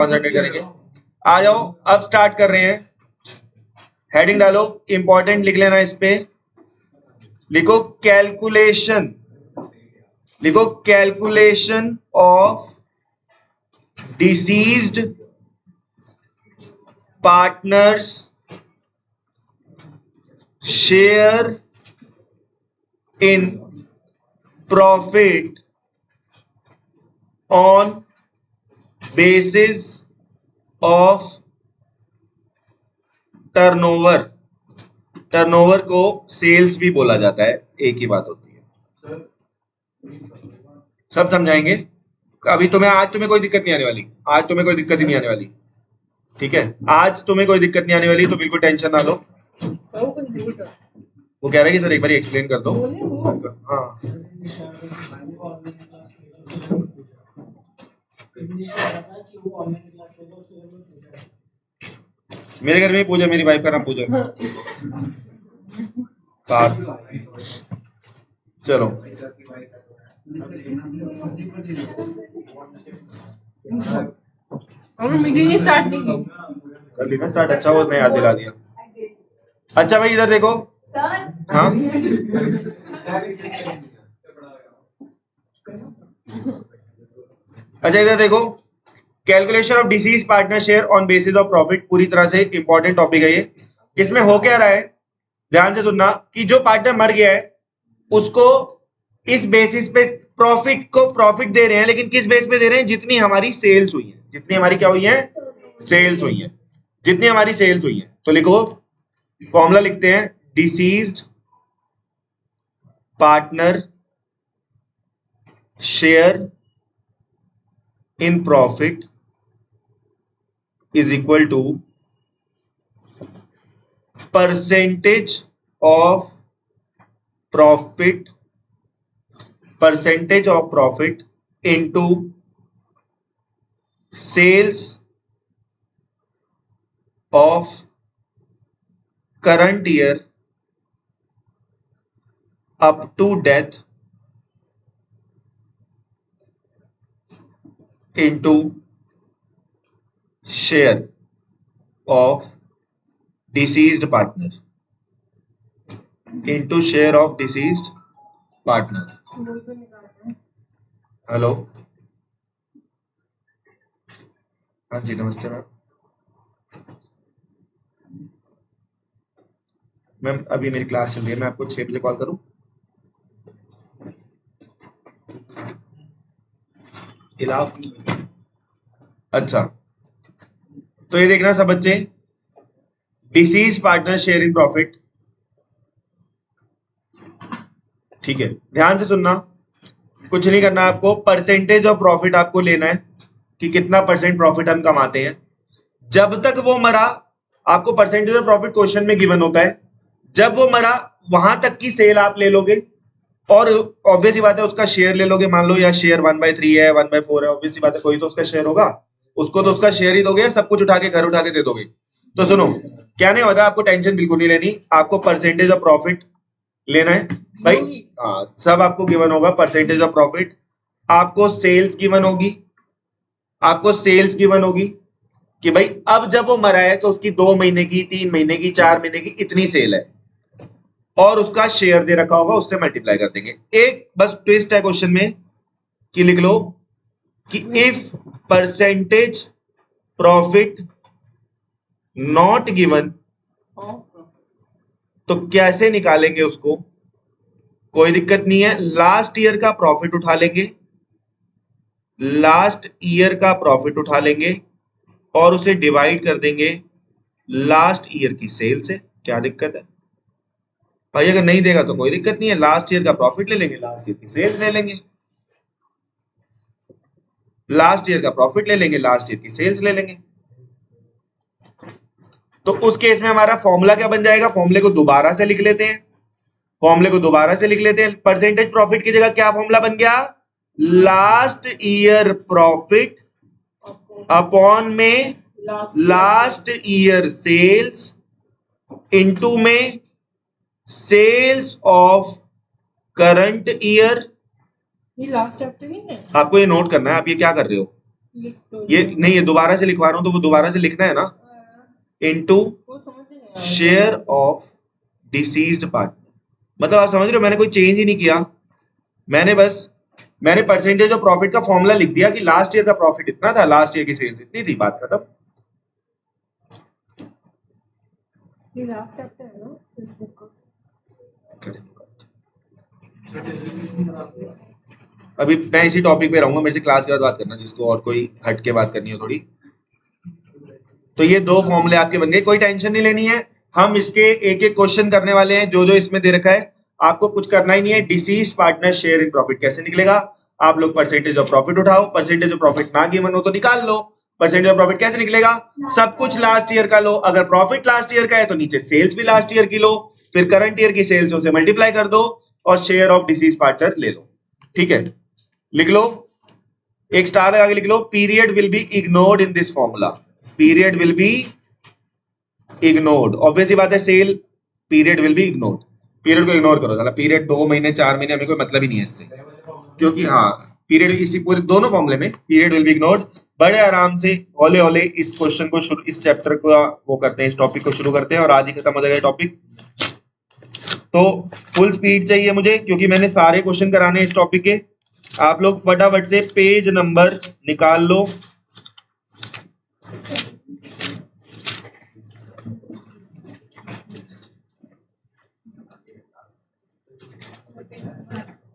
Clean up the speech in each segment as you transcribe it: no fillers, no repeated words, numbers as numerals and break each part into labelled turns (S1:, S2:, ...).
S1: Concentrate करेंगे। आ जाओ, अब स्टार्ट कर रहे हैं। हेडिंग डालो, इंपॉर्टेंट लिख लेना, इस पे लिखो कैलकुलेशन, लिखो calculation of deceased partners share in profit on basis of turnover. Turnover को सेल्स भी बोला जाता है, एक ही बात होती है। सब समझाएंगे अभी। आज तुम्हें कोई दिक्कत नहीं आने वाली, आज तुम्हें कोई दिक्कत ही नहीं आने वाली, ठीक है? आज तुम्हें कोई दिक्कत नहीं आने वाली, तो बिल्कुल टेंशन ना लो। वो कह रहा है कि सर एक बार एक्सप्लेन कर दो। हाँ, मेरे घर में पूजा, मेरी वाइफ का नाम पूजा। चलो कर ली ना स्टार्ट। अच्छा, वो नया याद दिला दिया। अच्छा भाई इधर देखो। हाँ, अच्छा इधर देखो, calculation of disease partner share on basis of profit, पूरी तरह से इंपॉर्टेंट टॉपिक है ये। इसमें हो क्या रहा है, ध्यान से सुनना, कि जो पार्टनर मर गया है उसको इस बेसिस पे प्रॉफिट दे रहे हैं, लेकिन किस बेस पे दे रहे हैं? जितनी हमारी सेल्स हुई है, जितनी हमारी क्या हुई है? सेल्स हुई है, जितनी हमारी सेल्स हुई है। तो लिखो, फॉर्मूला लिखते हैं, deceased partner share in profit is equal to percentage of profit into sales of current year up to death into share of deceased partner into share of deceased partner। Hello, हाँ जी नमस्ते ma'am. Ma'am अभी मेरी class चल रही है, मैं आपको 6 बजे कॉल करूं? अच्छा, तो ये देखना सब बच्चे, disease partner share in profit, ठीक है? ध्यान से सुनना, कुछ नहीं करना आपको, परसेंटेज ऑफ प्रॉफिट आपको लेना है कि कितना परसेंट प्रॉफिट हम कमाते हैं। जब तक वो मरा, आपको परसेंटेज ऑफ प्रॉफिट क्वेश्चन में गिवन होता है, जब वो मरा वहां तक की सेल आप ले लोगे, और ऑब्वियस ही बात है उसका शेयर ले लोगे। मान लो या शेयर 1/3 है, 1/4 है, ऑब्वियस ही बात है कोई तो उसका शेयर होगा, उसको तो उसका शेयर ही दोगे, सब कुछ उठा के घर उठा के दे दोगे। तो सुनो, क्या नहीं होता, आपको टेंशन बिल्कुल नहीं लेनी, आपको परसेंटेज ऑफ प्रॉफिट लेना है भाई। हाँ, सब आपको गिवन होगा, परसेंटेज ऑफ प्रॉफिट, आपको सेल्स गिवन होगी, आपको सेल्स गिवन होगी कि भाई अब जब वो मरा है तो उसकी 2 महीने की, 3 महीने की, 4 महीने की इतनी सेल है, और उसका शेयर दे रखा होगा, उससे मल्टीप्लाई कर देंगे। एक बस ट्विस्ट है क्वेश्चन में कि लिख लो कि if percentage profit not given, तो कैसे निकालेंगे उसको? कोई दिक्कत नहीं है, लास्ट ईयर का प्रॉफिट उठा लेंगे, लास्ट ईयर का प्रॉफिट उठा लेंगे और उसे डिवाइड कर देंगे लास्ट ईयर की सेल से। क्या दिक्कत है भाई? अगर नहीं देगा तो कोई दिक्कत नहीं है, लास्ट ईयर का प्रॉफिट ले लेंगे, लास्ट ईयर की सेल्स ले लेंगे, लास्ट ईयर का प्रॉफिट ले लेंगे, लास्ट ईयर की सेल्स ले लेंगे। तो उस केस में हमारा फॉर्मूला क्या बन जाएगा? फॉर्मूले को दोबारा से लिख लेते हैं, फॉर्मूले को दोबारा से लिख लेते हैं। परसेंटेज प्रॉफिट की जगह क्या फॉर्मूला बन गया? लास्ट ईयर प्रॉफिट अपॉन में लास्ट ईयर सेल्स इनटू में सेल्स ऑफ करंट ईयर।
S2: ये लास्ट चैप्टर नहीं है,
S1: आपको ये नोट करना है। आप ये क्या कर रहे हो? ये नहीं, ये दोबारा से लिखवा रहा हूं तो वो दोबारा से लिखना है ना, into share of deceased partner. मतलब आप समझ रहे हो, मैंने कोई चेंज ही नहीं किया, मैंने परसेंटेज ऑफ प्रॉफिट का फॉर्मूला लिख दिया कि लास्ट ईयर का प्रॉफिट इतना था, लास्ट ईयर की सेल्स इतनी थी, बात खत्म। अभी मैं इसी टॉपिक पे रहूंगा, मेरे से क्लास के बाद बात करना, जिसको और कोई हट के बात करनी हो थोड़ी। तो ये दो फॉर्मूले आपके बन गए, कोई टेंशन नहीं लेनी है। हम इसके एक एक क्वेश्चन करने वाले हैं, जो जो इसमें दे रखा है आपको कुछ करना ही नहीं है। Disease partner share in profit कैसे निकलेगा, आप लोग परसेंटेज ऑफ प्रॉफिट उठाओ, परसेंटेज ऑफ प्रॉफिट ना गिवन हो तो निकाल लो। परसेंटेज ऑफ प्रॉफिट कैसे निकलेगा, सब कुछ लास्ट ईयर का लो, अगर प्रॉफिट लास्ट ईयर का है तो नीचे सेल्स भी लास्ट ईयर की लो, फिर करंट ईयर की सेल्स से मल्टीप्लाई कर दो और शेयर ऑफ डिसीज पार्टनर ले लो। ठीक है, लिख लो, एक स्टार लगा के लिख लो, period will be ignored in this formula, period will be ignored. Obviously बात है, cell period will be ignored, period को इग्नोर करो, साला पीरियड 2 महीने 4 महीने हमें कोई मतलब ही नहीं है इससे, क्योंकि हाँ पीरियड इसी पूरे दोनों फॉर्मूले में पीरियड विल बी इग्नोर्ड। बड़े आराम से हौले हौले इस क्वेश्चन को शुरू, इस चैप्टर को वो करते हैं, इस टॉपिक को शुरू करते हैं और आज ही खत्म हो जाएगा टॉपिक। तो फुल स्पीड चाहिए मुझे, क्योंकि मैंने सारे क्वेश्चन कराने हैं इस टॉपिक के। आप लोग फटाफट से पेज नंबर निकाल लो,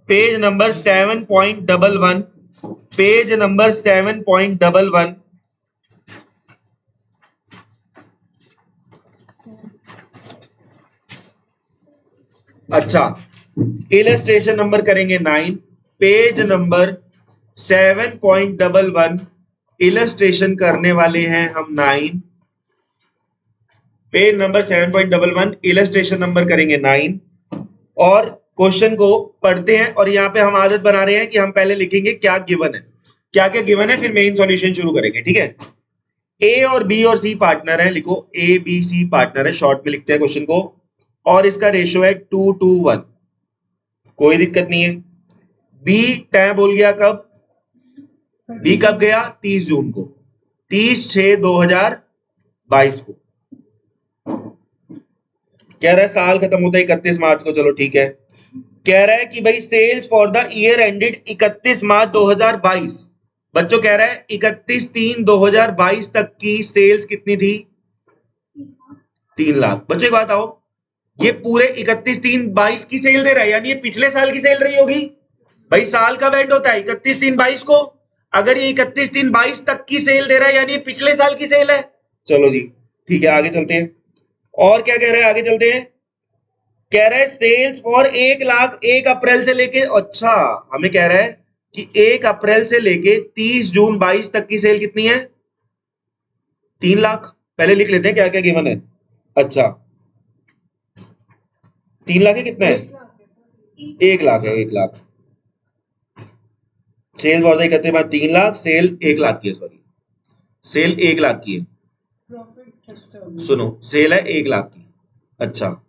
S1: पेज नंबर 7.11, पेज नंबर 7.11। अच्छा, इलस्ट्रेशन नंबर करेंगे 9, पेज नंबर 7.11 इलस्ट्रेशन करने वाले हैं हम 9, पेज नंबर 7.11 इलस्ट्रेशन नंबर करेंगे 9 और क्वेश्चन को पढ़ते हैं। और यहाँ पे हम आदत बना रहे हैं कि हम पहले लिखेंगे क्या गिवन है, क्या क्या गिवन है, फिर मेन सॉल्यूशन शुरू करेंगे। ठीक है, ए और बी और सी पार्टनर है, लिखो ए बी सी पार्टनर है, शॉर्ट में लिखते हैं क्वेश्चन को, और इसका रेशियो है 2:1, कोई दिक्कत नहीं है। बी तय बोल गया कब, बी कब गया, 30 जून को, 30/6/2022 को। कह रहा है साल खत्म होता है 31 मार्च को, चलो ठीक है। कह रहा है कि भाई sales for the year ended 31 March 2022, बच्चों कह रहा है 31/3/2022 तक की सेल्स कितनी थी, 3 लाख। बच्चों एक बात आओ, ये पूरे 31/3/22 की सेल दे रहा है, यानी ये पिछले साल की सेल रही होगी। भाई साल कब एंड होता है, 31/3/22 को, अगर ये 31/3/22 तक की सेल दे रहा है यानी ये पिछले साल की सेल है। चलो जी ठीक है, आगे चलते हैं। और क्या कह रहा है, आगे चलते हैं। कह रहा है सेल्स फॉर 1 लाख 1 अप्रैल से लेके, अच्छा हमें कह रहा है कि 1 अप्रैल से लेके 30 जून 22 तक की सेल कितनी है, 3 लाख। पहले लिख लेते हैं क्या क्या गिवन है। अच्छा 3 लाख है, कितना है, 1 लाख है, 1 lakh. Sale for the 31 March 3 lakh, sale 1 lakh की है, सॉरी सेल 1 लाख की है, सुनो सेल है 1 लाख की। अच्छा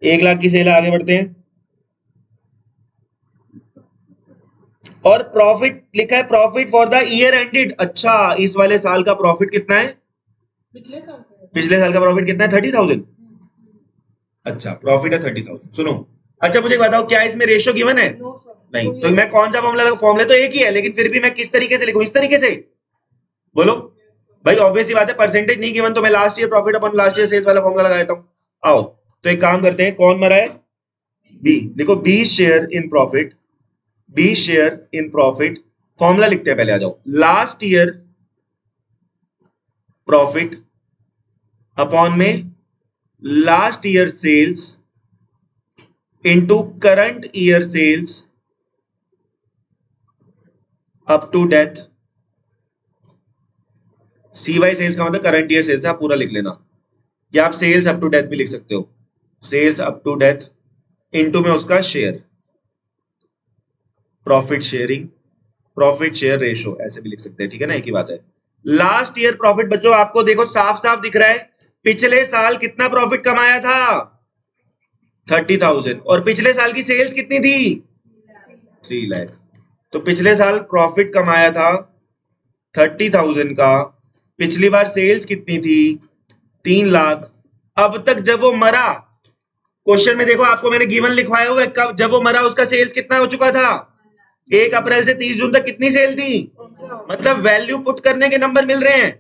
S1: 1 लाख की सेल है, आगे बढ़ते हैं। और प्रॉफिट लिखा है, profit for the year ended, अच्छा इस वाले साल का प्रॉफिट कितना है, पिछले साल का प्रॉफिट कितना है, 30,000। अच्छा प्रॉफिट है 30,000, सुनो। अच्छा मुझे बताओ क्या इसमें रेशियो गिवन है, नहीं, तो मैं कौन सा फॉर्मूला, फॉर्मूला तो एक ही है, लेकिन फिर भी मैं किस तरीके से लिखूं, इस तरीके से, बोलो भाई। ऑब्वियस बात है, परसेंटेज नहीं गिवन तो मैं लास्ट ईयर प्रॉफिट अपन लास्ट ईयर सेल्स वाला फॉर्मूला लगा देता हूं। आओ तो एक काम करते हैं, कौन मरा है, बी, लिखो B share in profit, B share in profit, formula लिखते हैं पहले, आ जाओ। लास्ट ईयर प्रॉफिट अपॉन में last year sales into current year sales up to death. CY sales का मतलब करंट ईयर सेल्स, आप पूरा लिख लेना, या आप सेल्स अप टू डेथ भी लिख सकते हो, sales up to death into में उसका share, profit sharing, profit share ratio, ऐसे भी लिख सकते हैं, ठीक है ना, एक ही बात है। लास्ट ईयर प्रॉफिट बच्चों आपको देखो साफ साफ दिख रहा है, पिछले साल कितना प्रॉफिट कमाया था, 30,000, और पिछले साल की सेल्स कितनी थी, 3 लाख। तो पिछले साल प्रॉफिट कमाया था 30,000 का, पिछली बार सेल्स कितनी थी 3 लाख। अब तक जब वो मरा, क्वेश्चन में देखो आपको मैंने गिवन लिखवाया हुआ है, कब जब वो मरा उसका सेल्स कितना हो चुका था, 1 अप्रैल से 30 जून तक कितनी सेल थी। मतलब वैल्यू पुट करने के नंबर मिल रहे हैं,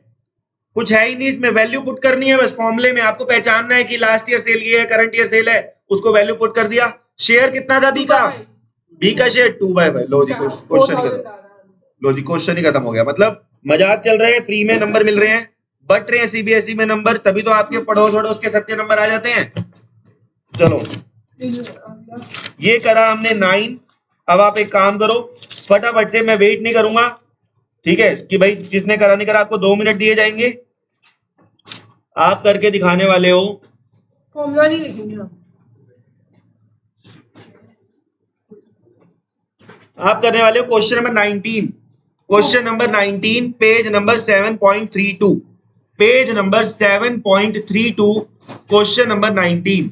S1: कुछ है ही नहीं इसमें, वैल्यू पुट करनी है बस। फॉर्मूले में आपको पहचानना है कि लास्ट ईयर सेल ये है, करंट ईयर सेल है, उसको वैल्यू पुट कर दिया। शेयर कितना था बी का शेयर 2/5। लो जी क्वेश्चन खत्म, लो जी क्वेश्चन ही खत्म हो गया। मतलब मजाक चल रहे हैं, फ्री में नंबर मिल रहे हैं, बट रहे हैं सीबीएसई में नंबर, तभी तो आपके पड़ोस वड़ोस के सबके नंबर आ जाते हैं। चलो ये करा हमने 9। अब आप एक काम करो फटाफट से, मैं वेट नहीं करूंगा, ठीक है कि भाई जिसने करा नहीं करा, आपको 2 मिनट दिए जाएंगे, आप करके दिखाने वाले हो। फॉर्मूला नहीं लिखेंगे आप करने वाले हो question number 19। Question number 19 page number 7.32, page number 7.32, question number 19।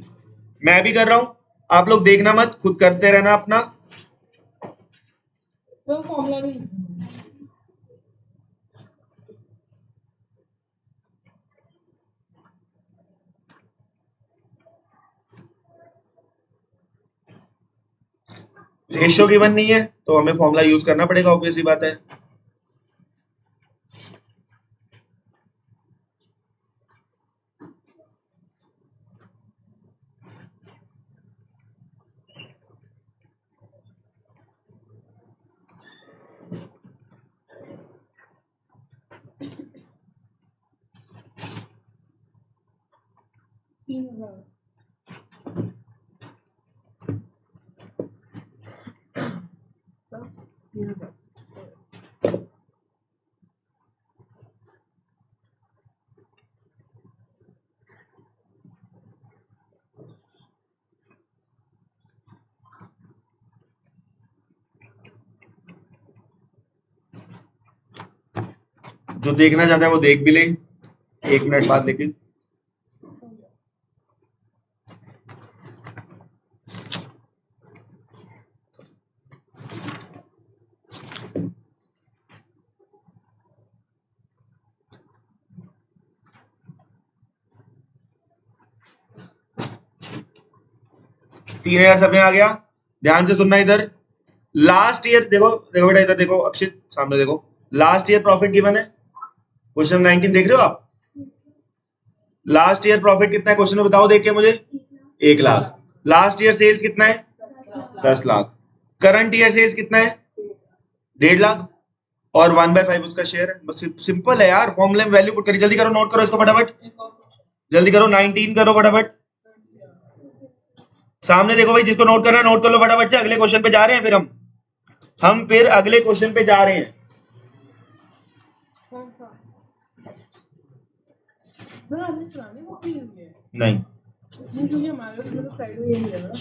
S1: मैं भी कर रहा हूं, आप लोग देखना मत, खुद करते रहना अपना। तो फॉर्मूला नहीं, रेशियो गिवन नहीं है तो हमें फॉर्मूला यूज करना पड़ेगा, ऑब्वियस सी बात है। जो देखना चाहता है वो देख भी ले 1 मिनट बाद, लेकिन तीन हजार सब में आ गया। ध्यान से सुनना इधर, लास्ट ईयर देखो, देखो बेटा इधर देखो, अक्षित सामने देखो, लास्ट ईयर प्रॉफिट गिवन है, क्वेश्चन 19 देख रहे हो आप। लास्ट ईयर प्रॉफिट कितना है क्वेश्चन में बताओ देख के मुझे, 1 लाख। लास्ट ईयर सेल्स कितना है 10 लाख। करंट ईयर सेल्स कितना है 1.5 लाख, और 1/5 उसका शेयर है। बस सिंपल है यार, फॉर्मूले में वैल्यू पुट करिए। जल्दी करो, नोट करो इसको फटाफट, जल्दी करो। 19 करो फटाफट, सामने देखो भाई, जिसको नोट करना है नोट कर लो फटाफट से। अगले क्वेश्चन पे जा रहे हैं फिर हम फिर अगले क्वेश्चन पे जा रहे हैं। नहीं क्योंकि हमारे साइड में यही है ना,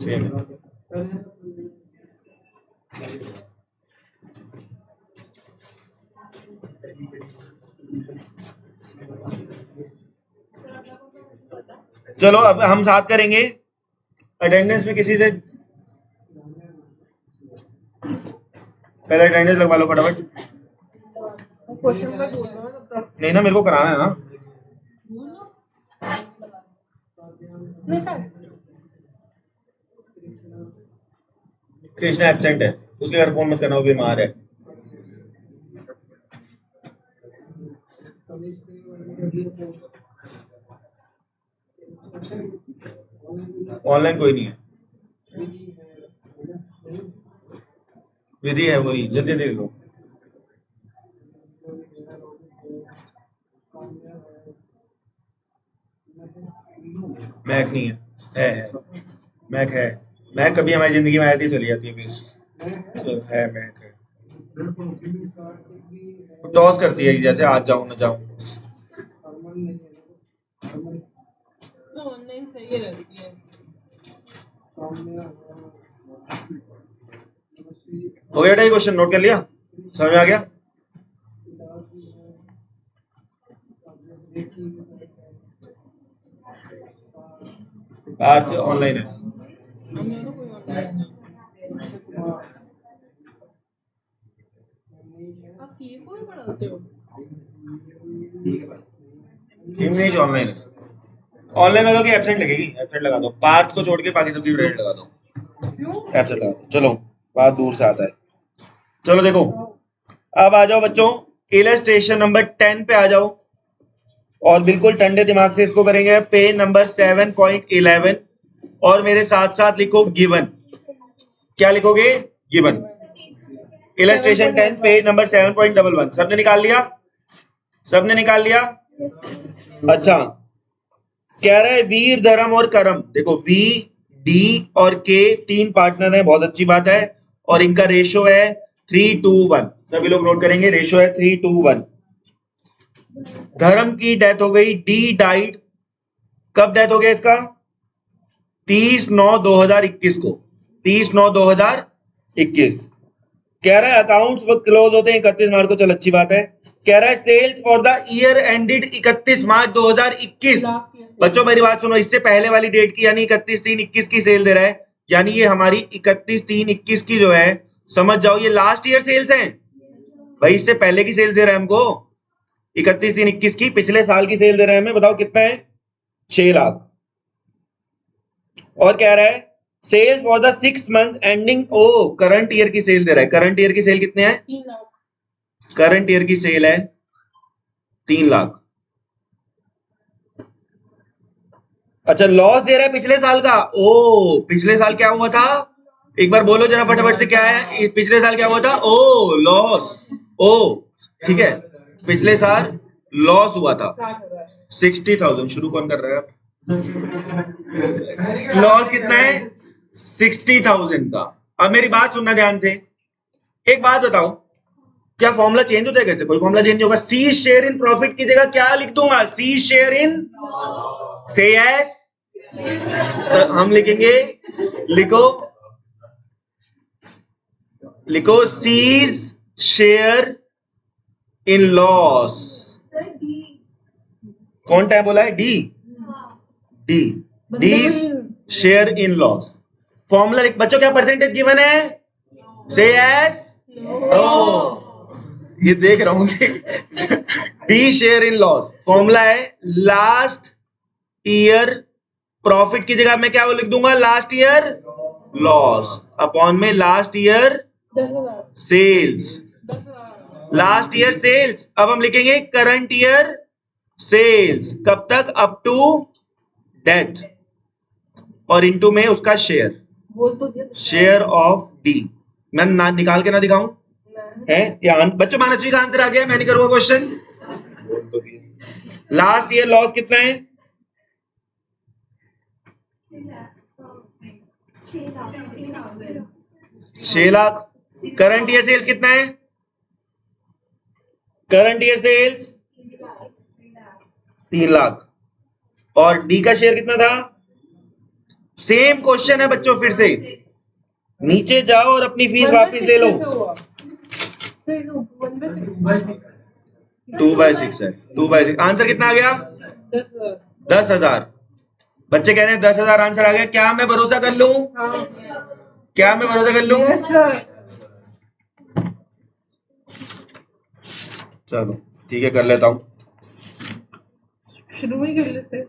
S1: सेम है। चलो अब हम साथ करेंगे, अटेंडेंस में किसी से पहले अटेंडेंस लगवा लो फटाफट। नहीं ना, मेरे को कराना है ना। कृष्णा एब्सेंट है, उसके घर फोन मत करना, वो बीमार है। ऑनलाइन कोई नहीं है, विधि है वही, जल्दी देख लो। मैक नहीं है मैक है। मैक कभी हमारी जिंदगी में आई थी, चली जाती है फिर, तो है मैक है। टॉस करती है जैसे आज जाऊं ना जाऊं। ऑनलाइन सही रहती है। हो गया बेटा, ये क्वेश्चन नोट कर लिया, समझ में आ गया। पार्थ ऑनलाइन है, इमेज ऑनलाइन है, ऑनलाइन वालों की एब्सेंट लगेगी, एब्सेंट लगा दो, पार्थ को छोड़ के बाकी सबकी क्रेडिट लगा दो, एब्सेंट लगा दो। चलो बात दूर से आता है। चलो देखो अब आ जाओ बच्चों इलस्ट्रेशन नंबर 10 पे आ जाओ और बिल्कुल ठंडे दिमाग से इसको करेंगे। पेज नंबर 7.11 और मेरे साथ साथ लिखो गिवन। क्या लिखोगे? गिवन। इलस्ट्रेशन 10 पेज नंबर 7.11 सबने निकाल लिया? सबने निकाल लिया? अच्छा कह रहा है वीर धर्म और करम। देखो वी डी और के तीन पार्टनर है, बहुत अच्छी बात है, और इनका रेशो है 3:1। सभी लोग नोट करेंगे रेशो है 3:1। धर्म की डेथ हो गई, डी डाइड। कब डेथ हो गया इसका? 30/9/2021 को, 30/9/2021। कह रहा है अकाउंट्स वो क्लोज होते हैं 31 मार्च को। चल अच्छी बात है। कह रहा है sales for the year ended 31 March 2021। बच्चों मेरी बात सुनो, इससे पहले वाली डेट की यानी 31/3/21 की सेल दे रहा है, यानी ये हमारी 31/3/21 की जो है, समझ जाओ ये लास्ट ईयर सेल्स हैं भाई। इससे पहले की सेल्स दे रहा है हमको 31/3/21 की, पिछले साल की सेल दे रहा है हमें। बताओ कितना है? 6 लाख। और कह रहा है sale for the 6 months ending, ओ करंट ईयर की सेल दे रहा है। करंट ईयर की सेल कितने हैं?
S2: 3 लाख।
S1: करंट ईयर की सेल है 3 लाख। अच्छा लॉस दे रहा है पिछले साल का। ओ पिछले साल क्या हुआ था? एक बार बोलो जरा फटाफट से, क्या है पिछले साल क्या हुआ था? ओ लॉस। ओ ठीक है, पिछले साल लॉस हुआ था 60,000। शुरू कौन कर रहा है? लॉस कितना है? 60,000 का। अब मेरी बात सुनना ध्यान से, एक बात बताओ, क्या फॉर्मूला चेंज होता है? कैसे कोई फॉर्मूला चेंज होगा? सी शेयर इन प्रॉफिट की जगह क्या लिख दूंगा? सी शेयर इन, से यस, तो हम लिखेंगे, लिखो लिखो सीज शेयर इन लॉस। कौन टाइप बोला है? D, D, D share in loss. Formula लिख बच्चों, क्या परसेंटेज गिवन है? से यस। ये देख रहा हूं कि D share in loss formula है लास्ट ईयर प्रॉफिट की जगह मैं क्या वो लिख दूंगा? लास्ट ईयर लॉस अपॉन में last year
S2: 10,000।
S1: Sales.
S2: 10,000।
S1: Last year sales. अब हम लिखेंगे करंट ईयर सेल्स। कब तक? अप टू डेथ, और इनटू में उसका शेयर,
S2: बोल तो दिया।
S1: Share of D. मैं ना निकाल के ना दिखाऊं है? या बच्चों मानसवी का आंसर आ गया, मैं नहीं करूंगा क्वेश्चन। लास्ट ईयर लॉस कितना है? 6 लाख। करंट ईयर सेल्स कितना है? Current year sales 3 lakh. और डी का शेयर कितना था? सेम क्वेश्चन है बच्चों, फिर से नीचे जाओ और अपनी फीस वापस ले लो। 2/6 है। 2/6 आंसर कितना आ गया? 10,000। बच्चे कह रहे हैं 10,000 आंसर आ गया। क्या मैं भरोसा कर लूं? क्या मैं भरोसा कर लूं? चलो ठीक है, कर लेता हूं।
S2: शुरू ही कर लेते।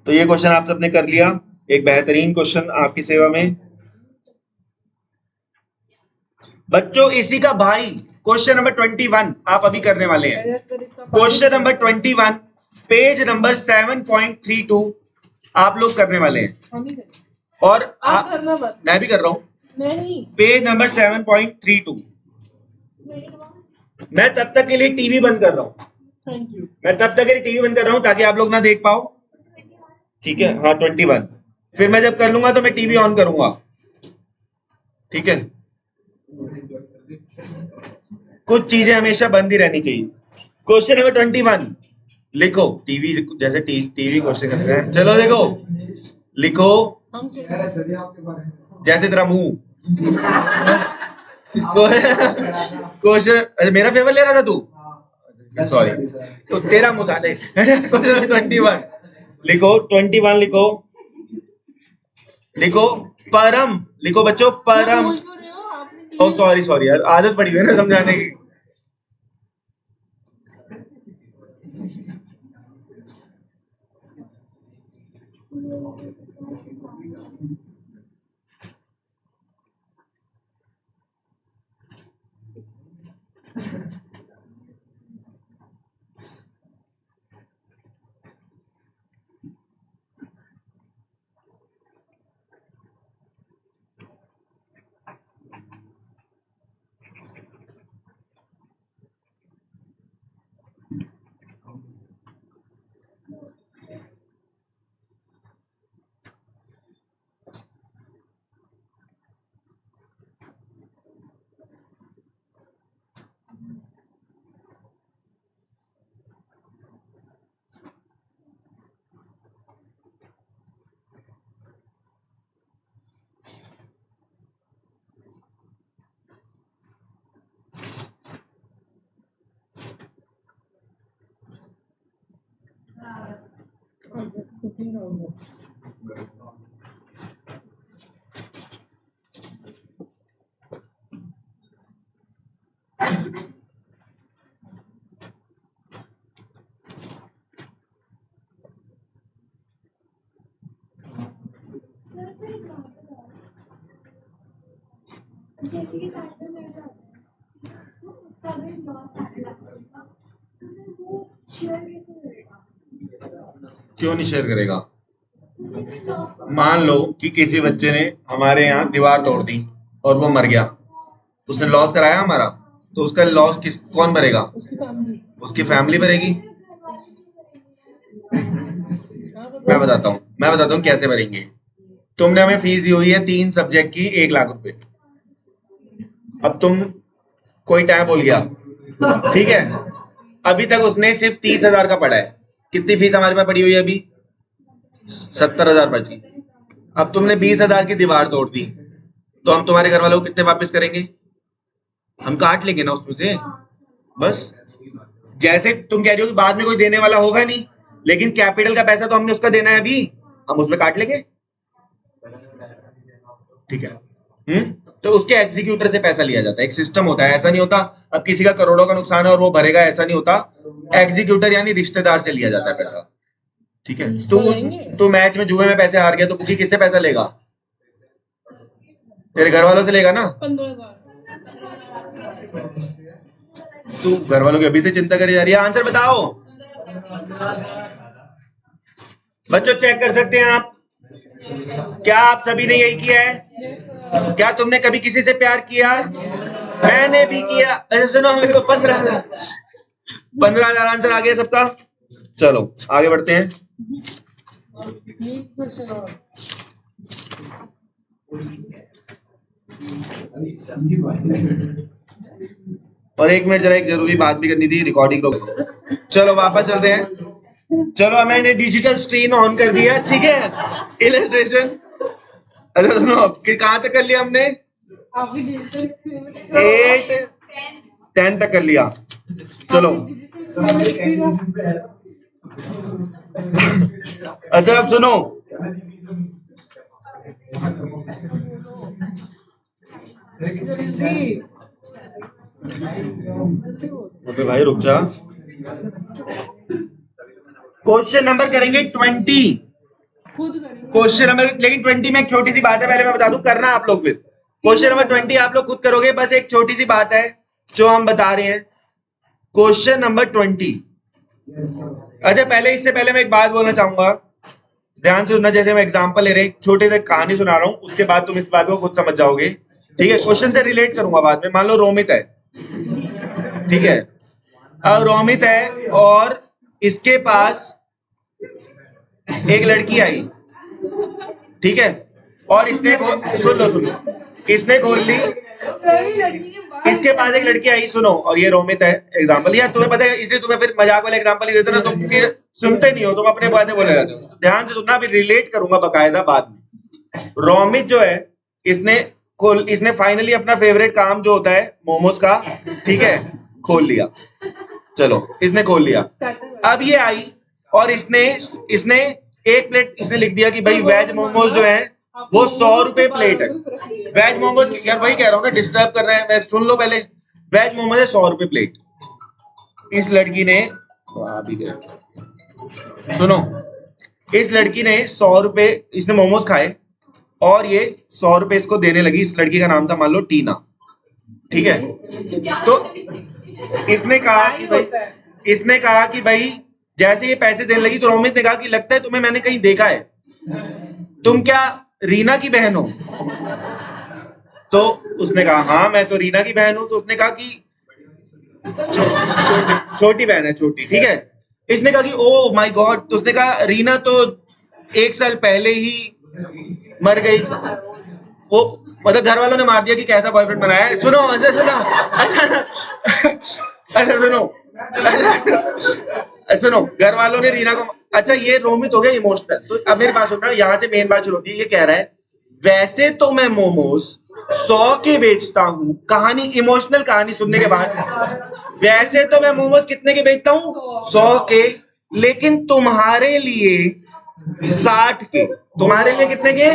S1: तो ये क्वेश्चन आप सबने कर लिया, एक बेहतरीन क्वेश्चन आपकी सेवा में। बच्चों इसी का भाई क्वेश्चन नंबर 21 आप अभी करने वाले हैं। क्वेश्चन नंबर 21 पेज नंबर 7.32 आप लोग करने वाले हैं। और मैं भी कर रहा हूं।
S2: नहीं,
S1: पेज नंबर 7.32। मैं तब तक के लिए टीवी बंद कर रहा हूं।
S2: Thank you.
S1: मैं तब तक के लिए टीवी बंद कर रहा हूं ताकि आप लोग ना देख पाओ, ठीक है? हाँ 21। फिर मैं जब कर लूंगा तो मैं टीवी ऑन करूंगा, ठीक है? कुछ चीजें हमेशा बंद ही रहनी चाहिए। क्वेश्चन नंबर 21 लिखो। टीवी जैसे टीवी क्वेश्चन कर रहे हैं। चलो देखो, लिखो जैसे तेरा मुंह इसको क्वेश्चन। मेरा फेवर ले रहा था तू? सॉरी, तो तेरा मुंह साले। क्वेश्चन 21 लिखो। 21 लिखो। लिखो परम, लिखो बच्चों परम।
S2: बोल क्यों रहे हो आपने
S1: ओ सॉरी सॉरी यार, आदत पड़ी हुई है ना समझाने की।
S2: कुकिंग होगा।
S3: जैसे कि कार्ड में मेरे साथ है, तो उसका अगर लॉस आने लग जाएगा तो फिर वो शेयर कैसे करेगा?
S1: क्यों नहीं शेयर करेगा?
S3: उसने फिर लॉस को
S1: मान लो कि किसी बच्चे ने हमारे यहाँ दीवार तोड़ दी और वो मर गया, उसने लॉस कराया हमारा, तो उसका लॉस किस कौन भरेगा?
S2: उसकी फैमिली
S1: उसकी फैमिली भरेगी।
S2: हाँ बताओ।
S1: मैं बताता हूँ कैसे भरेंगे। तुमने हमें फीस दी हुई है 3 सब्जेक्ट की 1 लाख रुपए। अब तुम कोई टाइम बोल गया, ठीक है, अभी तक उसने सिर्फ 30,000 का पढ़ा है। कितनी फीस हमारे पास पड़ी हुई है अभी? 70,000 बची। अब तुमने 20,000 की दीवार तोड़ दी, तो हम तुम्हारे घर वालों को कितने वापस करेंगे? हम काट लेंगे ना उसमें से, बस। जैसे तुम कह रही हो कि बाद में कोई देने वाला होगा नहीं, लेकिन कैपिटल का पैसा तो हमने उसका देना है अभी, हम उसमें काट लेंगे, ठीक है। तो उसके एग्जीक्यूटर से पैसा लिया जाता है, एक सिस्टम होता है, ऐसा नहीं होता अब किसी का करोड़ों का नुकसान है और वो भरेगा, ऐसा नहीं होता। एग्जीक्यूटर यानी रिश्तेदार से लिया जाता है पैसा, ठीक है। तू मैच में जुए में पैसे हार गया तो बुकी किससे पैसा लेगा? तेरे घर वालों से लेगा ना।
S2: 15,000
S1: तू घर वालों की अभी से चिंता करी जा रही है। आंसर बताओ बच्चों, चेक कर सकते हैं आप, क्या आप सभी ने यही किया है? क्या तुमने कभी किसी से प्यार किया? मैंने भी किया। अच्छा सुनो, मेरे को 15,000 आंसर आ गया सबका। चलो आगे बढ़ते हैं।
S2: एक क्वेश्चन और
S1: और 1 मिनट, जरा एक जरूरी बात भी करनी थी, रिकॉर्डिंग रोक। चलो वापस चलते हैं। चलो मैंने डिजिटल स्क्रीन ऑन कर दिया, ठीक है। इलस्ट्रेशन, अच्छा सुनो, कहाँ तक कर लिया हमने?
S2: आपकी डिजिटल स्क्रीन में
S1: 8 10 तक कर लिया। चलो अच्छा अब सुनो,
S2: जल्दी
S1: ओके भाई रुक जा। क्वेश्चन नंबर करेंगे 20,
S2: खुद करेंगे।
S1: क्वेश्चन नंबर, लेकिन 20 में एक छोटी सी बात है, पहले मैं बता दूं, करना आप लोग फिर। क्वेश्चन नंबर 20 आप लोग खुद करोगे, बस एक छोटी सी बात है जो हम बता रहे हैं। Question number 20। अच्छा पहले, इससे पहले मैं एक बात बोलना चाहूंगा, ध्यान से सुनना। जैसे मैं एग्जांपल ले रहे, एक छोटे से कहानी सुना रहा हूं, उसके बाद तुम इस बात को खुद समझ जाओगे, ठीक है। क्वेश्चन से रिलेट करूंगा बाद में। मान लो रोमित है, ठीक है। अब रोमित है और इसके पास एक लड़की आई, ठीक है, और इसने सुन लो, इसने खोल ली, इसके पास एक लड़की आई, सुनो, और ये रोमित है एग्जांपल। यार तुम्हें पता है, इसलिए तुम्हें फिर मजाक वाला एग्जांपल ही देते ना, तुम फिर सुनते नहीं हो, तुम अपने बातें बोले जाते हो। ध्यान से सुनना, अभी रिलेट करूंगा बकायदा बाद में। रोमित जो है, इसने फाइनली अपना फेवरेट काम जो होता है मोमोज का, ठीक है, खोल लिया। चलो इसने खोल लिया। अब ये आई और इसने एक प्लेट इसने लिख दिया कि भाई वेज मोमोज जो है वो 100 रुपए प्लेट है। वेज मोमोज यार वही कह रहा हूँ ना, डिस्टर्ब कर रहे हैं। मैं सुन लो पहले, वेज मोमोज है 100 रुपए प्लेट। इस लड़की ने सुनो, इस लड़की ने 100 रुपए, इसने मोमोज खाए और ये 100 रुपए इसको देने लगी। इस लड़की का नाम था मान लो टीना, ठीक है। तो इसने कहा कि भाई जैसे ये पैसे देने लगी तो रोमित ने कहा कि लगता है तुम्हें मैंने कहीं देखा है, तुम क्या रीना की बहन हो? तो उसने कहा हाँ मैं तो रीना की बहन हूं। तो उसने कहा कि छोटी बहन है, छोटी, ठीक है। इसने कहा कि ओ माय गॉड। तो उसने कहा रीना तो 1 साल पहले ही मर गई। वो मतलब घर वालों ने मार दिया कि कैसा बॉयफ्रेंड बनाया है। सुनो अच्छा सुनो, घर वालों ने रीना को, अच्छा ये रोमित हो गया इमोशनल। तो अब मेरी बात सुनना, यहाँ से मेन बात शुरू होती है। ये कह रहा है वैसे तो मैं मोमोज 100 के बेचता हूँ, कहानी इमोशनल कहानी सुनने के बाद, वैसे तो मैं मोमोज कितने के बेचता हूँ 100 के, लेकिन तुम्हारे लिए 60 के। तुम्हारे लिए कितने के?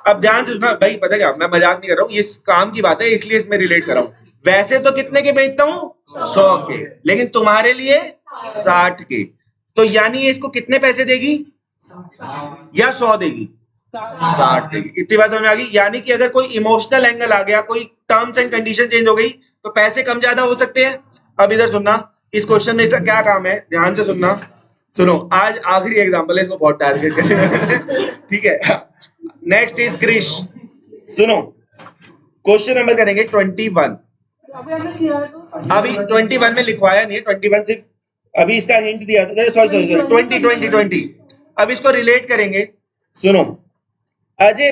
S1: अब ध्यान से सुनना भाई, पता क्या, मैं मजाक नहीं कर रहा हूँ, ये काम की बात है इसलिए इसमें रिलेट कर रहा हूँ। वैसे तो कितने के बेचता हूँ 100 के, लेकिन तुम्हारे लिए 60 के। तो यानी ये इसको कितने पैसे देगी या 100 देगी? 60 देगी। इतनी बात समझ में आ गई? यानी कि अगर कोई इमोशनल एंगल आ गया, कोई टर्म्स एंड कंडीशन चेंज हो गई, तो पैसे कम ज्यादा हो सकते हैं। अब इधर सुनना, इस क्वेश्चन में इसका क्या काम है, ध्यान से सुनना। सुनो, आज आखिरी एग्जाम्पल है, इसको बहुत टारगेट करें ठीक है। Next is Krish. सुनो, क्वेश्चन नंबर करेंगे 21। अभी 21 में लिखवाया नहीं है, 21 सिर्फ अभी इसका हिंट दिया था। सॉरी 20। अब इसको रिलेट करेंगे। सुनो, अजय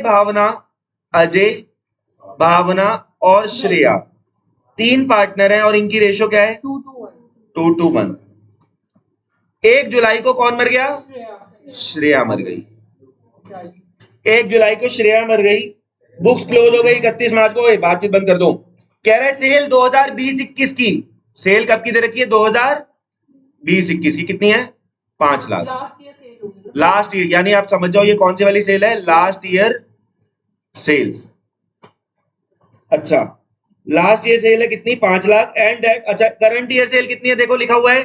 S1: भावना और श्रेया 3 पार्टनर हैं और इनकी रेशो क्या है? 2:1। 1 जुलाई को कौन मर गया? श्रेया मर गई। 1 जुलाई को श्रेया मर गई, बुक्स क्लोज हो गई 31 मार्च को। बातचीत बंद कर दो। कह रहा है सेल 2020-21 की, सेल कब की दे रखी है? 2020-21 की। कितनी है? 5 लाख। लास्ट ईयर, यानी आप समझ जाओ ये कौन सी वाली सेल है? Last year sales. अच्छा, लास्ट ईयर सेल है कितनी? 5 लाख। एंड अच्छा, करंट ईयर सेल कितनी है? देखो लिखा हुआ है,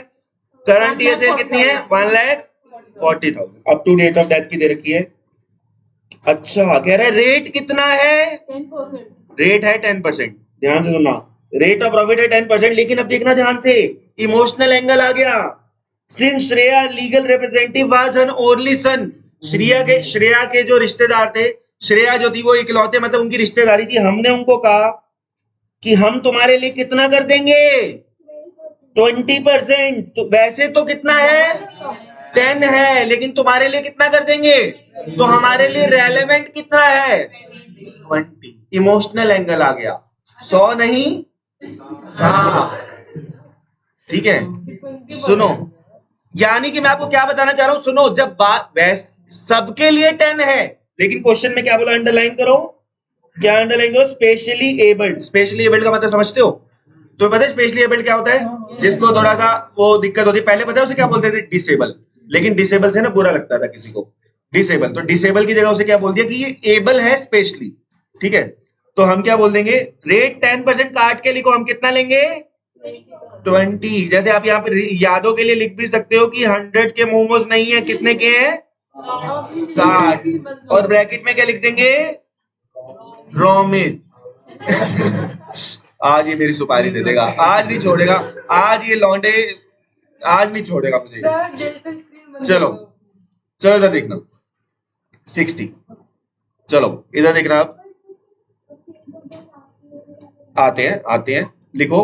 S1: करंट ईयर सेल कितनी है? 1,40,000। Up to date of death की दे रखी है। अच्छा, कह रहा है रेट कितना है?
S2: 10%।
S1: रेट है 10%। ध्यान से सुनना, रेट ऑफ प्रॉफिट है 10%। लेकिन अब देखना ध्यान से, इमोशनल एंगल आ गया। Since Shreya legal representative was an only son, Shreya के जो रिश्तेदार थे, श्रेया जो थी वो इकलौते, मतलब उनकी रिश्तेदारी थी। हमने उनको कहा कि हम तुम्हारे लिए कितना कर देंगे? 20%। तो वैसे तो कितना है? 10 है, लेकिन तुम्हारे लिए कितना कर देंगे? तो हमारे लिए रेलेवेंट कितना है? 20। इमोशनल एंगल आ गया, 100 नहीं। हाँ ठीक है। सुनो, यानी कि मैं आपको क्या बताना चाह रहा हूं, सुनो, जब बात सबके लिए 10 है, लेकिन क्वेश्चन में क्या बोला? अंडरलाइन करो। क्या अंडरलाइन करो? Specially abled. स्पेशली एबल्ड का मतलब समझते हो? तो पता है स्पेशली एबल्ड क्या होता है? जिसको थोड़ा सा वो दिक्कत होती है। पहले पता है उसे क्या बोलते थे? डिसेबल। लेकिन डिसेबल से ना बुरा लगता था किसी को, डिसेबल। तो डिसेबल की जगह उसे क्या बोल दिया कि ये एबल है स्पेशली, ठीक है। तो हम क्या बोल देंगे? रेट 10% काट के लिखो, हम कितना लेंगे? 20। जैसे आप यहाँ पे यादों के लिए लिख भी सकते हो कि 100 के मोमोज नहीं है, कितने के हैं? 60। और ब्रैकेट में क्या लिख देंगे? रोमित आज ये मेरी सुपारी दे देगा, आज नहीं छोड़ेगा, आज ये लौंडे आज नहीं छोड़ेगा मुझे। चलो चलो इधर देखना, 60। चलो इधर देखना, आप आते हैं। लिखो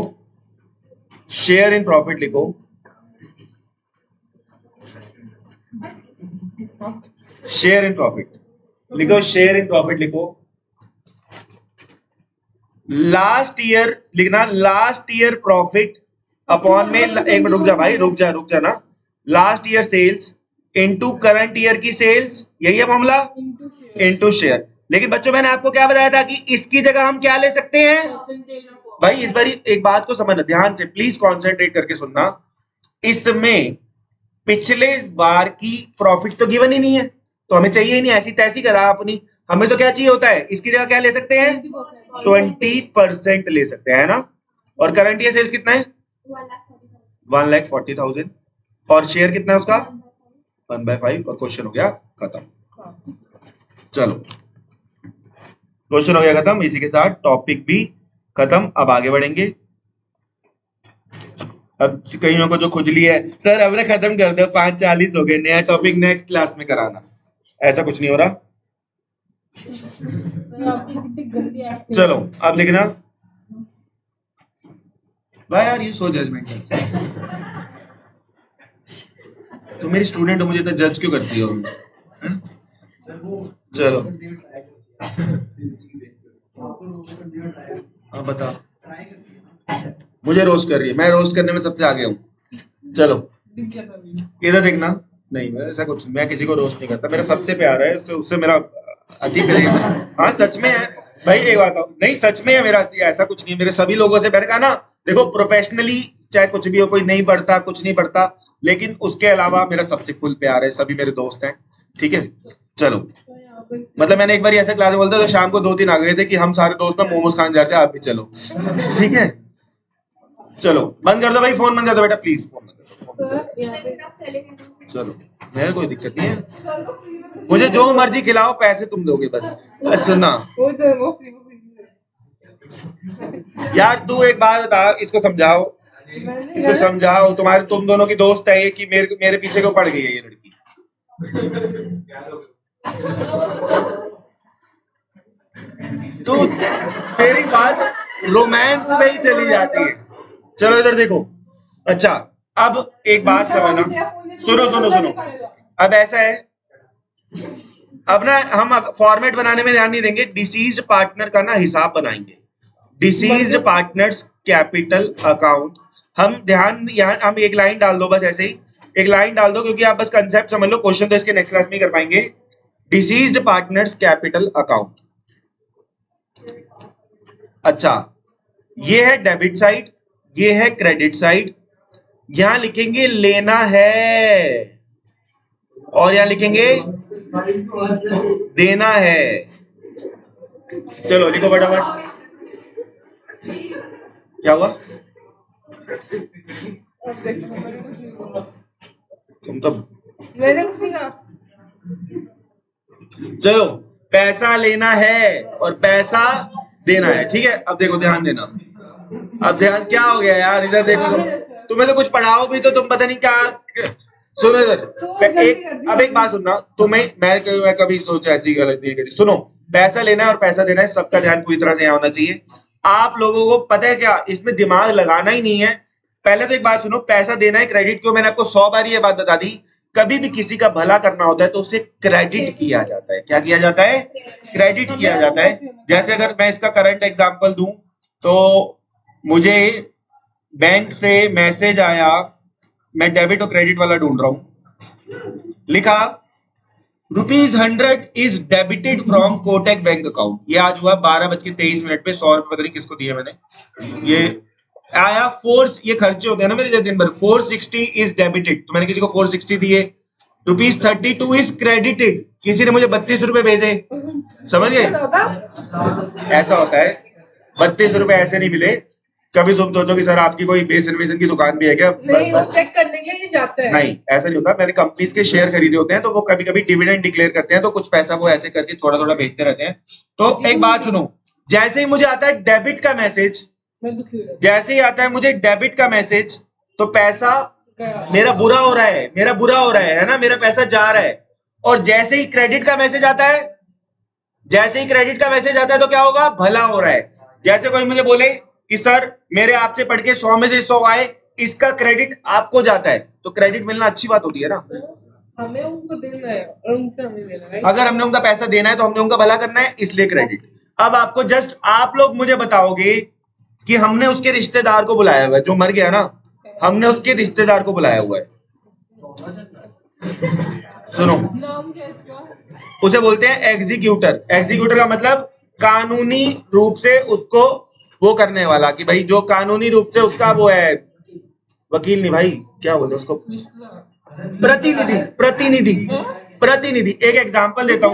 S1: शेयर इन प्रॉफिट, लिखो शेयर इन प्रॉफिट, लिखो शेयर इन प्रॉफिट, लिखो लास्ट ईयर लिखना, लास्ट ईयर प्रॉफिट अपॉन में, एक मिनट रुक जा भाई, रुक जा ना। Last year sales into current year की सेल्स, यही है मामला, इनटू शेयर। लेकिन बच्चों मैंने आपको क्या बताया था कि इसकी जगह हम क्या ले सकते हैं भाई? इस बार एक बात को समझना ध्यान से, प्लीज कॉन्सेंट्रेट करके सुनना। इसमें पिछले बार की प्रॉफिट तो गिवन ही नहीं है, तो हमें चाहिए ही नहीं, ऐसी तैसी करा अपनी। हमें तो क्या चाहिए होता है, इसकी जगह क्या ले सकते हैं, 20% ले सकते हैं ना। और करंट ईयर सेल्स कितना है, 1,40,000। और शेयर कितना है उसका, 1/5। और क्वेश्चन हो गया खत्म। चलो क्वेश्चन हो गया खत्म, इसी के साथ टॉपिक भी खत्म। अब आगे बढ़ेंगे। अब कईयों को जो खुजली है, सर अब ना खत्म कर दो, 5:40 हो गए, नया टॉपिक नेक्स्ट क्लास में कराना, ऐसा कुछ नहीं हो रहा। चलो अब लिखना। Why are you so judgmental? तुम मेरी स्टूडेंट हो, मुझे तो जज क्यों करती हो? चलो हाँ बता। मुझे रोस्ट कर रही है, मैं रोस्ट करने में सबसे आगे हूँ। चलो इधर देखना। नहीं मैं ऐसा कुछ, मैं किसी को रोस्ट नहीं करता, मेरा सबसे प्यार है उससे मेरा अति प्रेम है। हाँ सच में है भाई, एक बात नहीं, सच में है मेरा, ऐसा कुछ नहीं। मेरे सभी लोगों से मैंने कहा ना, देखो प्रोफेशनली चाहे कुछ भी हो, कोई नहीं पढ़ता कुछ नहीं पढ़ता, लेकिन उसके अलावा मेरा सबसे फुल प्यार है, सभी मेरे दोस्त हैं, ठीक है। चलो मतलब मैंने एक बार ऐसा क्लास में बोलता तो शाम को 2-3 आ गए थे कि हम सारे दोस्त ना मोमोज खाने जा रहे थे, आप भी चलो, ठीक है। चलो बंद कर दो भाई, फोन बंद कर दो बेटा प्लीज, फोन बंद कर दो। चलो मेरे कोई दिक्कत नहीं है, मुझे जो मर्जी खिलाओ, पैसे तुम दोगे बस सुनना। यार तू एक बात बता, इसको समझाओ, इसको समझाओ, तुम दोनों की दोस्त है ये, कि मेरे पीछे क्यों पड़ गई है ये लड़की? तो तेरी बात रोमांस में ही चली जाती है। चलो इधर देखो। अच्छा अब एक बात समझना, सुनो सुनो सुनो। अब ऐसा है, अब ना हम फॉर्मेट बनाने में ध्यान नहीं देंगे, डिसीज्ड पार्टनर का ना हिसाब बनाएंगे, डिसीज्ड पार्टनर्स कैपिटल अकाउंट। हम ध्यान, यहाँ हम एक लाइन डाल दो, बस ऐसे ही एक लाइन डाल दो, क्योंकि आप बस कंसेप्ट समझ लो, क्वेश्चन तो इसके नेक्स्ट क्लास में कर पाएंगे। Deceased partners capital account. अच्छा ये है डेबिट साइड, ये है क्रेडिट साइड। यहां लिखेंगे लेना है, और यहां लिखेंगे देना है। चलो लिखो फटाफट। क्या हुआ? तुम तो चलो, पैसा लेना है और पैसा देना है, ठीक है। अब देखो ध्यान देना, अब ध्यान क्या हो गया यार, इधर देखो तुम्हें तो कुछ पढ़ाओ भी तो तुम पता नहीं क्या। सुनो इधर, अब एक बात सुनना, मैं कभी सोचा ऐसी गलती नहीं करी। सुनो, पैसा लेना है और पैसा देना है, सबका ध्यान पूरी तरह से यहाँ होना चाहिए। आप लोगों को पता है क्या, इसमें दिमाग लगाना ही नहीं है। पहले तो एक बात सुनो, पैसा देना है क्रेडिट क्यों, मैंने आपको 100 बार ये बात बता दी। कभी भी किसी का भला करना होता है तो उसे क्रेडिट किया जाता है। क्या किया जाता है? क्रेडिट किया जाता है। जैसे अगर मैं इसका करंट एग्जांपल दूं, तो मुझे बैंक से मैसेज आया, मैं डेबिट और क्रेडिट वाला ढूंढ रहा हूं, लिखा ₹100 is debited from Kotak bank account. ये आज हुआ 12:23 पे, 100 रुपए पता नहीं किसको दिए मैंने। ये आया ये खर्चे होते हैं ना मेरे दिन भर। 460 इज डेबिटेड, तो मैंने किसी को 460 दिए। ₹32 इज क्रेडिटेड, किसी ने मुझे 32 रुपए भेजे। समझिए ऐसा होता है, 32 रुपए ऐसे नहीं मिले। कभी तुम सोचो कि सर आपकी कोई बेस की दुकान भी है क्या?
S2: नहीं, वो चेक करने के लिए जाते हैं।
S1: नहीं ऐसा नहीं होता, मैंने कंपनीज के शेयर खरीदे होते हैं, तो वो कभी कभी डिविडेंड डिक्लेयर करते हैं, तो कुछ पैसा वो ऐसे करके थोड़ा थोड़ा भेजते रहते हैं। तो एक बात सुनो, जैसे ही मुझे आता है डेबिट का मैसेज, जैसे ही आता है मुझे डेबिट का मैसेज, तो पैसा मेरा बुरा हो रहा है, मेरा बुरा हो रहा है ना, मेरा पैसा जा रहा है। और जैसे ही क्रेडिट का मैसेज आता है, जैसे ही क्रेडिट का मैसेज आता है तो क्या होगा? भला हो रहा है। जैसे कोई मुझे बोले कि सर मेरे आपसे पढ़ के 100 में से 100 आए, इसका क्रेडिट आपको जाता है, तो क्रेडिट मिलना अच्छी बात होती है ना।
S2: हमें उनको देना है और उनसे हमें देना है।
S1: अगर हमने उनका पैसा देना है तो हमने उनका भला करना है, इसलिए क्रेडिट। अब आपको जस्ट आप लोग मुझे बताओगे कि हमने उसके रिश्तेदार को बुलाया हुआ है, जो मर गया ना, हमने उसके रिश्तेदार को बुलाया हुआ है। सुनो,
S2: नाम क्या है इसका?
S1: उसे बोलते हैं एग्जीक्यूटर। एग्जीक्यूटर का मतलब कानूनी रूप से उसको वो करने वाला, कि भाई जो कानूनी रूप से उसका वो है, वकील नहीं भाई, क्या बोलते उसको, प्रतिनिधि। प्रतिनिधि, प्रतिनिधि। एक एग्जांपल देता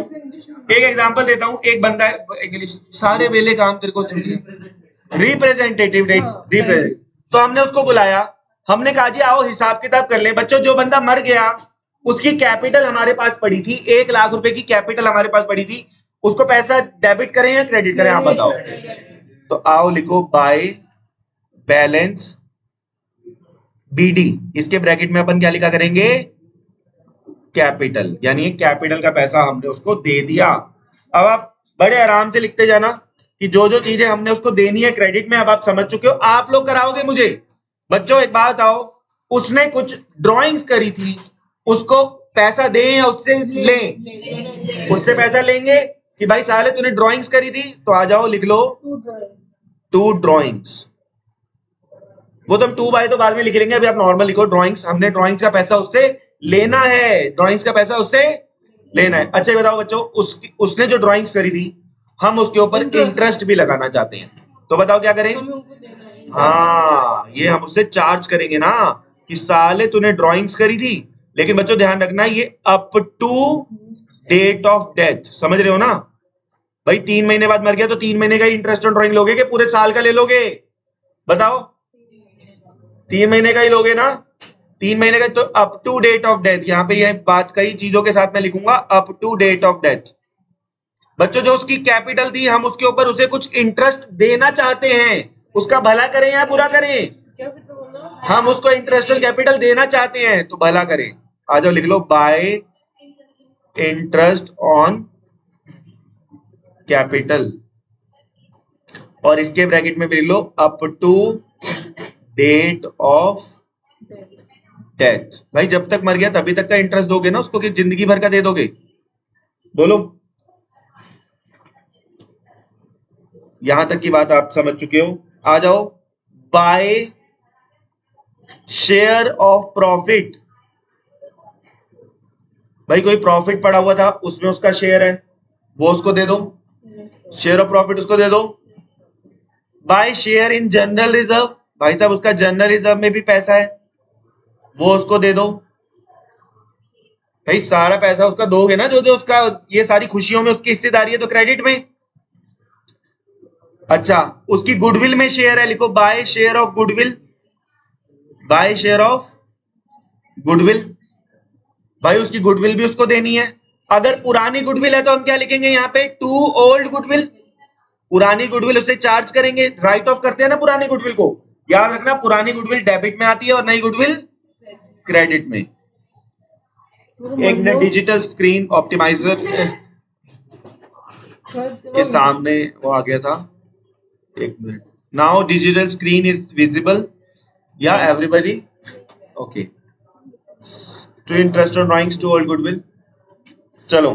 S1: हूँ, एक बंदा है, इंग्लिश सारे वेले काम तेरे को सीख रहे, रिप्रेजेंटेटिव, रिप्रेजेंटेटिव। तो हमने उसको बुलाया, हमने कहा जी आओ हिसाब किताब कर ले। बच्चों जो बंदा मर गया उसकी कैपिटल हमारे पास पड़ी थी, 1 लाख रुपए की कैपिटल हमारे पास पड़ी थी, उसको पैसा डेबिट करें या क्रेडिट करें, आप बताओ। तो आओ लिखो बाय बैलेंस बीडी, इसके ब्रैकेट में अपन क्या लिखा करेंगे, कैपिटल, यानी कैपिटल का पैसा हमने उसको दे दिया। अब आप बड़े आराम से लिखते जाना कि जो जो चीजें हमने उसको देनी है क्रेडिट में, अब आप समझ चुके हो। आप लोग कराओगे मुझे। बच्चों एक बात बताओ, उसने कुछ ड्राइंग्स करी थी, उसको पैसा दें या उससे लें? उससे पैसा लेंगे कि भाई साले तूने ड्राइंग्स करी थी, तो आ जाओ लिख लो 2 ड्राइंग्स। वो तो हम 2 बाय तो बाद में लिख लेंगे, अभी आप नॉर्मल लिखो ड्राइंग्स। हमने ड्राइंग्स का पैसा उससे लेना है, ड्राइंग्स का पैसा उससे लेना है। अच्छा ये बताओ बच्चों, उसने जो ड्राइंग्स करी थी हम उसके ऊपर इंटरेस्ट भी लगाना चाहते हैं, तो बताओ क्या करें? हाँ, ये हम उससे चार्ज करेंगे ना कि साले तूने ड्राइंग्स करी थी, लेकिन बच्चों ध्यान रखना ये up to date of death, समझ रहे हो ना भाई? 3 महीने बाद मर गया तो 3 महीने का ही इंटरेस्ट ऑन ड्राइंग लोगे कि पूरे साल का ले लोगे? बताओ, 3 महीने का ही लोगे ना? 3 महीने का। तो up to date of death, यहाँ पे ये बात कई चीजों के साथ मैं लिखूंगा, up to date of death. बच्चों जो उसकी कैपिटल थी हम उसके ऊपर उसे कुछ इंटरेस्ट देना चाहते हैं, उसका भला करें या बुरा करें? हम उसको इंटरेस्ट ऑन कैपिटल देना चाहते हैं तो भला करें। आ जाओ लिख लो बाय इंटरेस्ट ऑन कैपिटल, और इसके ब्रैकेट में भी लिख लो up to date of death. भाई जब तक मर गया तभी तक का इंटरेस्ट दोगे ना उसको, कि जिंदगी भर का दे दोगे? बोलो, यहां तक की बात आप समझ चुके हो। आ जाओ बाय शेयर ऑफ प्रॉफिट। भाई कोई प्रॉफिट पड़ा हुआ था, उसमें उसका शेयर है, वो उसको दे दो, शेयर ऑफ प्रॉफिट उसको दे दो। By share in general reserve, भाई साहब उसका जनरल रिजर्व में भी पैसा है, वो उसको दे दो। भाई सारा पैसा उसका दोगे ना, जो जो उसका ये सारी खुशियों में उसकी हिस्सेदारी है, तो क्रेडिट में। अच्छा उसकी गुडविल में शेयर है, लिखो by share of goodwill, by share of goodwill. भाई उसकी गुडविल भी उसको देनी है। अगर पुरानी गुडविल है तो हम क्या लिखेंगे यहाँ पे, टू ओल्ड गुडविल। पुरानी गुडविल उससे चार्ज करेंगे, राइट ऑफ करते हैं ना पुरानी गुडविल को। याद रखना पुरानी गुडविल डेबिट में आती है और नई गुडविल क्रेडिट में। एक मिनट, डिजिटल स्क्रीन ऑप्टिमाइजर के सामने वो आ गया था, एक minute. Now digital screen is visible या everybody? Okay, to interest on drawings, to old goodwill. चलो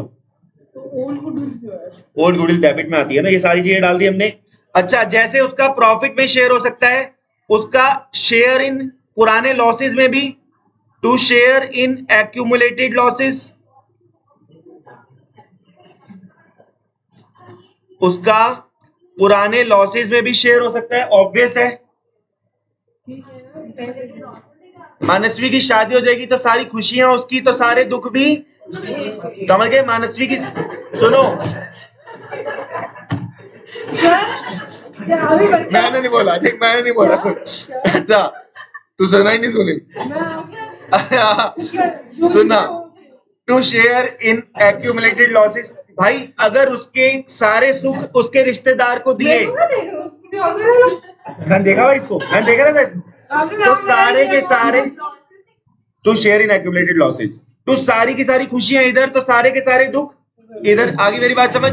S1: ओल्ड गुडविल डेबिट में आती है ना, ये सारी चीजें डाल दी हमने। अच्छा जैसे उसका प्रॉफिट में शेयर हो सकता है, उसका शेयर इन पुराने लॉसेस में भी, to share in accumulated losses. उसका पुराने लॉसेस में भी शेयर हो सकता है, ऑब्वियस है। मानसवी की शादी हो जाएगी तो सारी खुशियां उसकी, तो सारे दुख भी, समझ गए? मानसवी की, सुनो मैंने नहीं बोला, ठीक, मैंने नहीं बोला। अच्छा तू सुना ही नहीं, सुनी सुना, to share in accumulated losses. भाई अगर उसके सारे सुख उसके रिश्तेदार को दिए, मैंने देखा भाई इसको, मैंने देखा ना, तो सारे के सारे, to share in accumulated losses, तो सारी की सारी खुशियां इधर, तो सारे के सारे दुख इधर। आगे मेरी बात समझ?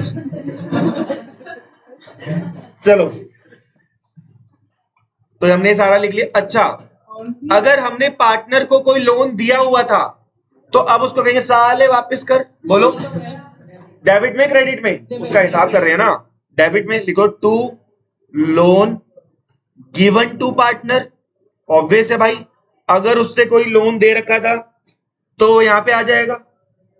S1: चलो तो हमने सारा लिख लिया। अच्छा अगर हमने पार्टनर को कोई लोन दिया हुआ था तो अब उसको कहेंगे साले वापस कर। बोलो, डेबिट में क्रेडिट में? उसका हिसाब कर रहे हैं ना। डेबिट में लिखो to loan given to partner, obvious है भाई, अगर उससे कोई लोन दे रखा था तो यहाँ पे आ जाएगा।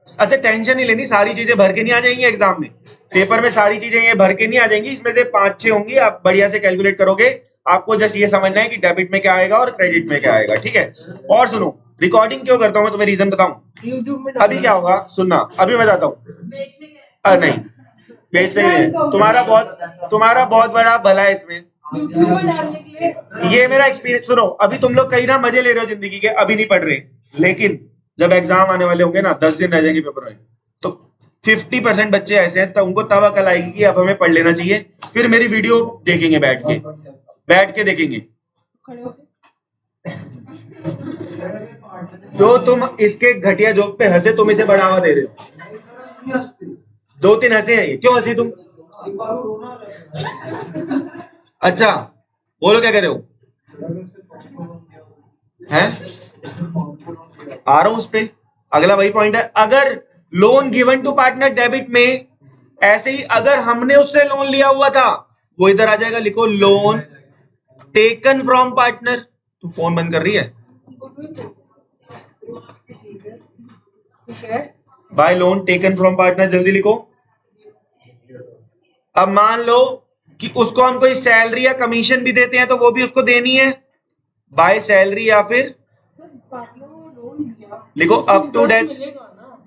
S1: अच्छा टेंशन नहीं लेनी, सारी चीजें भर के नहीं आ जाएंगी एग्जाम में, पेपर में सारी चीजें ये भर के नहीं आ जाएंगी, इसमें से 5-6 होंगी, आप बढ़िया से कैलकुलेट करोगे। आपको जस्ट ये समझना है कि डेबिट में क्या आएगा और क्रेडिट में क्या आएगा, ठीक है? और सुनो, रिकॉर्डिंग क्यों करता हूँ मैं तुम्हें रीजन बताऊं?
S2: YouTube में
S1: अभी क्या होगा सुनना, अभी मैं बताता हूँ। नहीं बेचते नहीं है, तुम्हारा बहुत बड़ा भला है इसमें।
S2: YouTube में डालने के लिए
S1: ये मेरा एक्सपीरियंस सुनो। अभी तुम लोग कहीं ना मजे ले रहे हो जिंदगी के, अभी नहीं पढ़ रहे, लेकिन जब एग्जाम आने वाले होंगे ना, 10 दिन रह जाएंगे पेपर में, तो 50% बच्चे ऐसे हैं, तो उनको तब अकल आएगी कि अब हमें पढ़ लेना चाहिए। फिर मेरी वीडियो देखेंगे, बैठ के देखेंगे।
S2: खड़े होके
S1: तो तुम इसके घटिया जोक पे हंसे, तुम इसे बढ़ावा दे रहे हो। 2-3 हंसे हैं ये, क्यों हंसी तुम? अच्छा बोलो क्या कह रहे हो? हैं? आ रहा हूं उस पे। अगला वही पॉइंट है, अगर loan given to partner debit में, ऐसे ही अगर हमने उससे लोन लिया हुआ था, वो इधर आ जाएगा। लिखो लोन टेकन फ्रॉम पार्टनर। तू फोन बंद कर रही है?
S2: ठीक है।
S1: Bye loan taken from partner, जल्दी लिखो। अब मान लो कि उसको हम कोई सैलरी या कमीशन भी देते हैं, तो वो भी उसको देनी है बाय सैलरी, या फिर
S2: पार्टनर को लोन दिया,
S1: लिखो अप टू डेट।
S2: मिलेगा ना।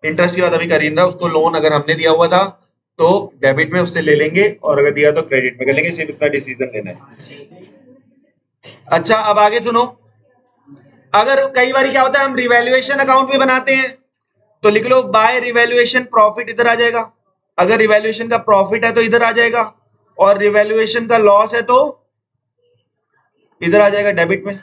S1: इंटरेस्ट की बात अभी कर रही ना, उसको लोन अगर हमने दिया हुआ था तो डेबिट में उससे ले लेंगे, और अगर दिया तो क्रेडिट में कर लेंगे। सिर्फ इसका डिसीजन लेना है। अच्छा अब आगे सुनो, अगर कई बार क्या होता है, हम रिवैल्यूएशन अकाउंट भी बनाते हैं, तो लिख लो बाय रिवैल्यूएशन प्रॉफिट, इधर आ जाएगा। अगर रिवैल्यूएशन का प्रॉफिट है तो इधर आ जाएगा, और रिवैल्यूएशन का लॉस है तो इधर आ जाएगा डेबिट में।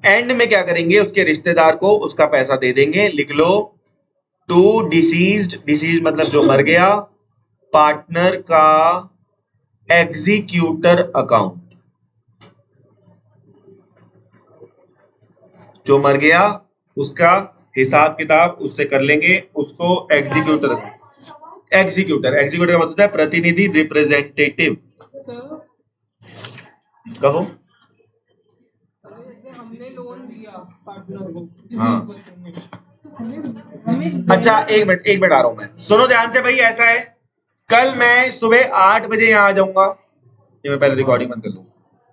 S1: एंड में क्या करेंगे, उसके रिश्तेदार को उसका पैसा दे देंगे। लिख लो टू डिसीज्ड, डिसीज मतलब जो मर गया, पार्टनर का एग्जीक्यूटर अकाउंट। जो मर गया उसका हिसाब किताब उससे कर लेंगे, उसको एग्जीक्यूटर का मतलब है प्रतिनिधि, रिप्रेजेंटेटिव। कहो।
S2: जैसे हमने लोन दिया पार्टनर को।
S1: हाँ।
S2: हमें
S1: अच्छा एक मिनट आ रहा हूं मैं, सुनो ध्यान से भाई। ऐसा है, कल मैं सुबह 8 बजे यहां आ जाऊंगा। ये मैं पहले रिकॉर्डिंग बंद कर लूँ।